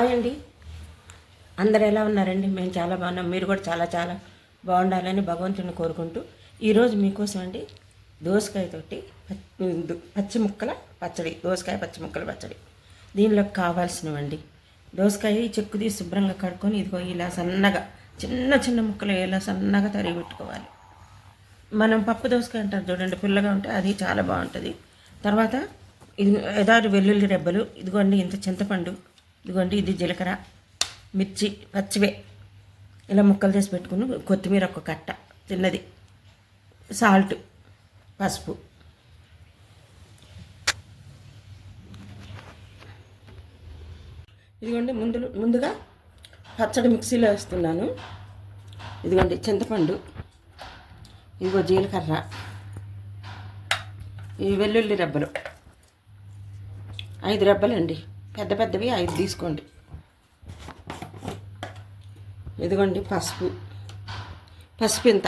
Hi అండి, అందరు ఎలా ఉన్నారండి? మేము చాలా బాగున్నాం. మీరు కూడా చాలా చాలా బాగుండాలని భగవంతుని కోరుకుంటూ ఈరోజు మీకోసం అండి దోసకాయతోటి పచ్చి ముక్కల పచ్చడి, దోసకాయ పచ్చి ముక్కల పచ్చడి. దీనిలోకి కావాల్సినవండి దోసకాయ చెక్కు తీసి శుభ్రంగా కడుక్కొని ఇదిగో ఇలా సన్నగా చిన్న చిన్న ముక్కలు ఇలా సన్నగా తరిగి పెట్టుకోవాలి. మనం పప్పు దోసకాయ అంటారు చూడండి, పుల్లగా ఉంటే అది చాలా బాగుంటుంది. తర్వాత ఇది ఎదారు వెల్లుల్లి రెబ్బలు, ఇదిగోండి ఇంత చింతపండు, ఇదిగోండి ఇది జీలకర్ర, మిర్చి పచ్చివే ఇలా ముక్కలు చేసి పెట్టుకుని, కొత్తిమీర ఒక కట్ట చిన్నది, సాల్ట్, పసుపు. ఇదిగోండి ముందుగా పచ్చడి మిక్సీలో వేస్తున్నాను. ఇదిగోండి చింతపండు, ఇదిగో జీలకర్ర, ఈ వెల్లుల్లి రెబ్బలు 5 రెబ్బలండి, పెద్ద పెద్దవి 5 తీసుకోండి. ఇదిగోండి పసుపు ఇంత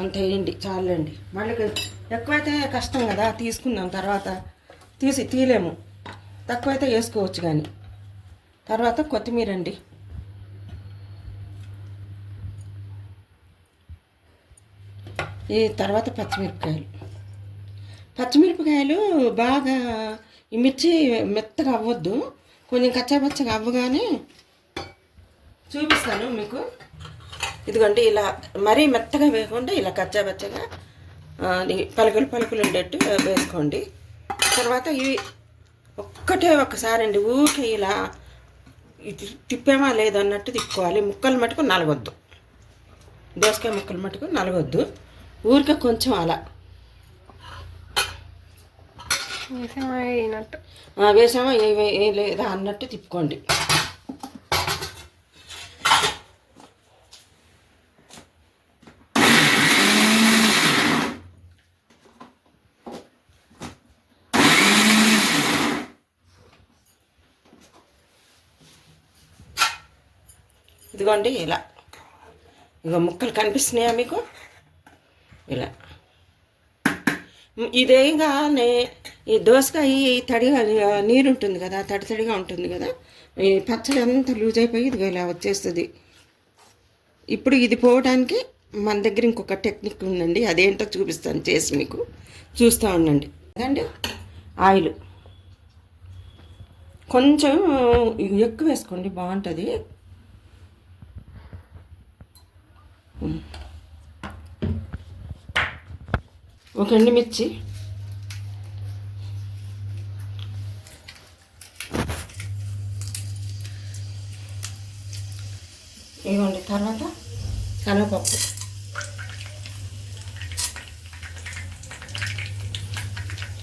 అంత వేయండి, చాలండి. మళ్ళీ ఎక్కువైతే కష్టం కదా, తీసుకుందాం తర్వాత తీయలేము. తక్కువైతే వేసుకోవచ్చు కానీ. తర్వాత కొత్తిమీర అండి, ఈ తర్వాత పచ్చిమిరపకాయలు బాగా ఈ మిర్చి మెత్తగా అవ్వద్దు, కొంచెం కచ్చాపచ్చగా అవ్వగానే చూపిస్తాను మీకు. ఇదిగోండి ఇలా మరీ మెత్తగా వేయకుండా ఇలా కచ్చాపచ్చగా పలుకులు ఉండేట్టు వేసుకోండి. తర్వాత ఇవి ఒక్కసారి అండి ఊరికే ఇలా తిప్పామా లేదన్నట్టు తిప్పుకోవాలి. ముక్కలు మటుకు నలగొద్దు, దోసకాయ ముక్కలు మటుకు నలగొద్దు, ఊరికే కొంచెం అలా వేసామా లేదా అన్నట్టు తిప్పుకోండి. ఇదిగోండి ఇలా, ఇగో ముక్కలు కనిపిస్తున్నాయా మీకు? ఇలా ఇదేగానే ఈ దోసకాయ తడిగా నీరు ఉంటుంది కదా, తడిగా ఉంటుంది కదా, ఈ పచ్చడి అంతా లూజ్ అయిపోయి ఇదిగో ఇలా వచ్చేస్తుంది. ఇప్పుడు ఇది పోవడానికి మన దగ్గర ఇంకొక టెక్నిక్ ఉందండి, అదేంటో చూపిస్తాను చేసి మీకు. చూస్తూ ఉండండి. అదండి ఆయిల్ కొంచెం ఎక్కువ వేసుకోండి, బాగుంటుంది. ఒక ఎండుమిర్చి, ఇవ్వండి. తర్వాత శనగపప్పు,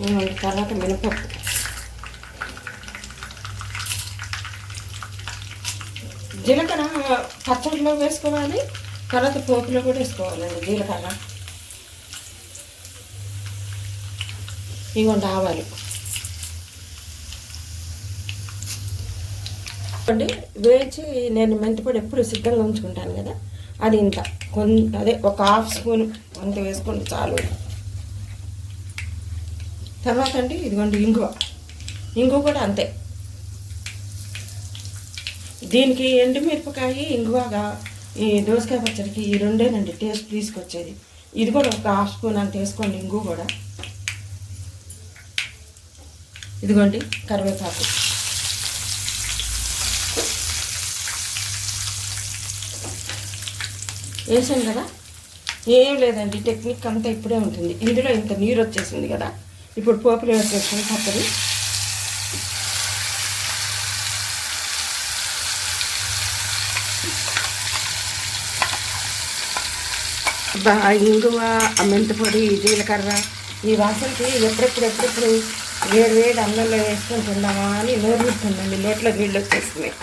ఇవ్వండి. తర్వాత మినపప్పు, జీలకర్ర పచ్చడిలో వేసుకోవాలి, తర్వాత పోపులో కూడా వేసుకోవాలండి జీలకర్ర. ఇవ్వండి ఆవాలు, వేయించి నేను మెంతిపొడి ఎప్పుడు సిద్ధంగా ఉంచుకుంటాను కదా, అది ఇంత అదే ఒక 1/2 స్పూన్ అంత వేసుకోండి చాలు. తర్వాత అండి ఇదిగోండి ఇంగువ కూడా అంతే. దీనికి ఎండుమిరపకాయ ఇంగువగా ఈ దోసకాయ పచ్చడికి ఈ రెండేనండి టేస్ట్ తీసుకొచ్చేది. ఇది కూడా ఒక 1/2 స్పూన్ అంత వేసుకోండి ఇంగువ కూడా. ఇదిగోండి కరివేపాకు, వేసాను కదా. ఏం లేదండి, టెక్నిక్ అంతా ఇప్పుడే ఉంటుంది. ఇందులో ఇంత నీరు వచ్చేసింది కదా, ఇప్పుడు పోపులు వేసేసాను పచ్చడి. ఇంగువ, మెంతిపొడి, జీలకర్ర ఈ వాసనకి ఎప్పుడెప్పుడు వేడి అన్నంలో వేసుకొని తిందామా అని నోరు ఊరుతుందండి, నోట్లో నీళ్ళు వచ్చేస్తున్నాయి.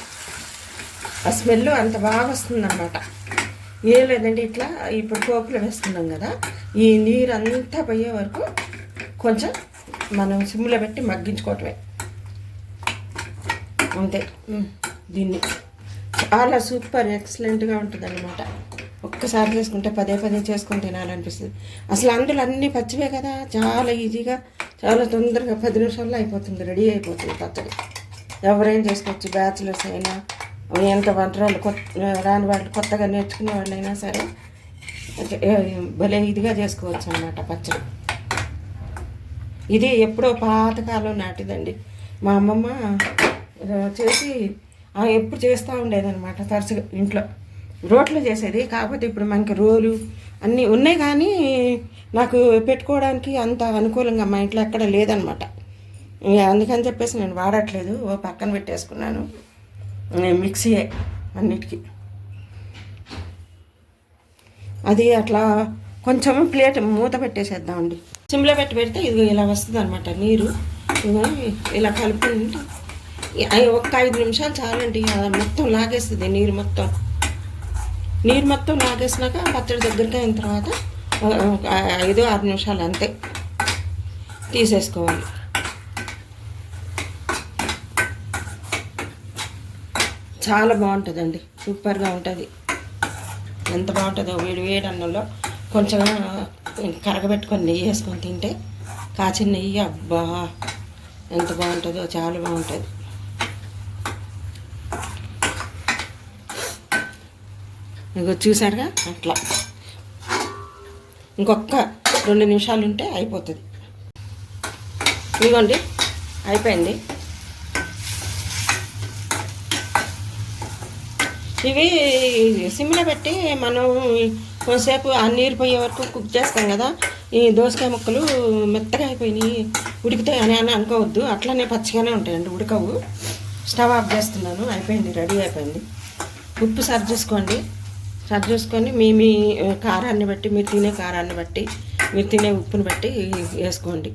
ఆ స్మెల్ అంత బాగా వస్తుందన్నమాట. ఏం లేదండి, ఇట్లా ఇప్పుడు పోపులో వేస్తున్నాం కదా, ఈ నీరు అంతా పోయే వరకు కొంచెం మనం సిమ్లో పెట్టి మగ్గించుకోవటమే అంతే. దీన్ని చాలా సూపర్ ఎక్సలెంట్గా ఉంటుంది అన్నమాట. ఒక్కసారి చేసుకుంటే పదే పదే చేసుకొని తినాలనిపిస్తుంది. అసలు అందులో అన్నీ పచ్చివే కదా, చాలా ఈజీగా చాలా తొందరగా 10 నిమిషాల్లో అయిపోతుంది, రెడీ అయిపోతుంది పచ్చడి. ఎవరైనా చేసుకోవచ్చు, బ్యాచిలర్స్ అయినా, ఎంత వంటరాలు రాని వాళ్ళు, కొత్తగా నేర్చుకునే వాళ్ళైనా సరే భలే ఇదిగా చేసుకోవచ్చు అన్నమాట పచ్చడి. ఇది ఎప్పుడో పాతకాలం నాటిదండి. మా అమ్మమ్మ చేసి ఎప్పుడు చేస్తూ ఉండేదన్నమాట తరచుగా ఇంట్లో. రోట్లో చేసేది, కాకపోతే ఇప్పుడు మనకి రోలు అన్నీ ఉన్నాయి కానీ నాకు పెట్టుకోవడానికి అంత అనుకూలంగా మా ఇంట్లో ఎక్కడ లేదనమాట. అందుకని చెప్పేసి నేను వాడట్లేదు, పక్కన పెట్టేసుకున్నాను. మిక్సీయే అన్నిటికీ. అది అట్లా కొంచెం ప్లేట్ మూత పెట్టేసేద్దామండి. సిమ్లో పెడితే ఇది ఇలా వస్తుంది అనమాట నీరు. ఇలా కలుపుకుంటే ఒక 5 నిమిషాలు చాలండి, మొత్తం లాగేస్తుంది నీరు మొత్తం లాగేసినాక పచ్చడి దగ్గరికి అయిన తర్వాత 5-6 నిమిషాలు అంతే తీసేసుకోవాలి. చాలా బాగుంటుందండి, సూపర్గా ఉంటుంది. ఎంత బాగుంటుందో వేడి అన్నంలో కొంచెం కరగబెట్టుకొని నెయ్యి వేసుకొని తింటే, కాచిన నెయ్యి, అబ్బా ఎంత బాగుంటుందో, చాలా బాగుంటుంది. ఇక చూసారుగా అట్లా ఇంకొక 2 నిమిషాలు ఉంటే అయిపోతుంది. ఇదిగోండి అయిపోయింది. ఇవి సిమ్లో పెట్టి మనం కొంతసేపు ఆ నీరు పోయే వరకు కుక్ చేస్తాం కదా. ఈ దోసకాయ ముక్కలు మెత్తగా అయిపోయినాయి, ఉడికితాయి అని అనుకోవద్దు, అట్లనే పచ్చిగానే ఉంటాయండి, ఉడకవు. స్టవ్ ఆఫ్ చేస్తున్నాను. అయిపోయింది, రెడీ అయిపోయింది. ఉప్పు సరి చూసుకొని మీ కారాన్ని బట్టి, మీరు తినే కారాన్ని బట్టి, మీరు తినే ఉప్పుని బట్టి వేసుకోండి.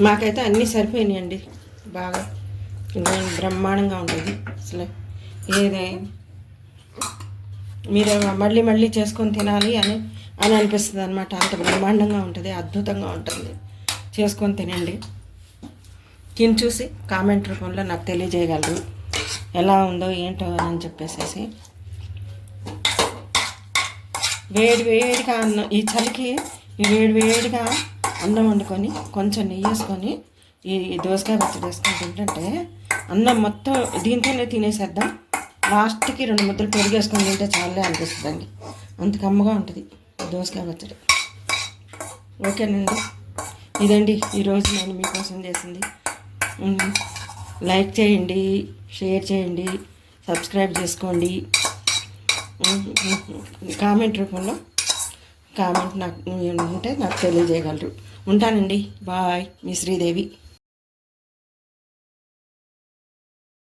మాకైతే అన్నీ సరిపోయినాయండి, బాగా బ్రహ్మాండంగా ఉంటుంది. అసలు ఏదే మీరు మళ్ళీ చేసుకొని తినాలి అని అనిపిస్తుంది అనమాట. అంత బ్రహ్మాండంగా ఉంటుంది, అద్భుతంగా ఉంటుంది. చేసుకొని తినండి. తిని చూసి కామెంట్ రూపంలో నాకు తెలియజేయగలరు ఎలా ఉందో ఏంటో అని చెప్పేసి. వేడిగా అన్నం, ఈ చలికి వేడిగా అన్నం వండుకొని కొంచెం నెయ్యి వేసుకొని ఈ దోసకాయ పచ్చడి వేసుకొని తింటుంటే అన్నం మొత్తం దీంతోనే తినేసేద్దాం. లాస్ట్కి 2 ముద్దలు పెరుగు వేసుకొని తింటే చాలే అనిపిస్తుందండి, అంత కమ్మగా ఉంటుంది దోసకాయ పచ్చడి. ఓకేనండి, ఇదండి ఈరోజు నేను మీకోసం చేసింది. లైక్ చేయండి, షేర్ చేయండి, సబ్స్క్రైబ్ చేసుకోండి. కామెంట్ రూపంలో కామెంట్ నాకు ఉంటే నాకు తెలియజేయగలరు. ఉంటానండి, బాయ్. మీ శ్రీదేవి.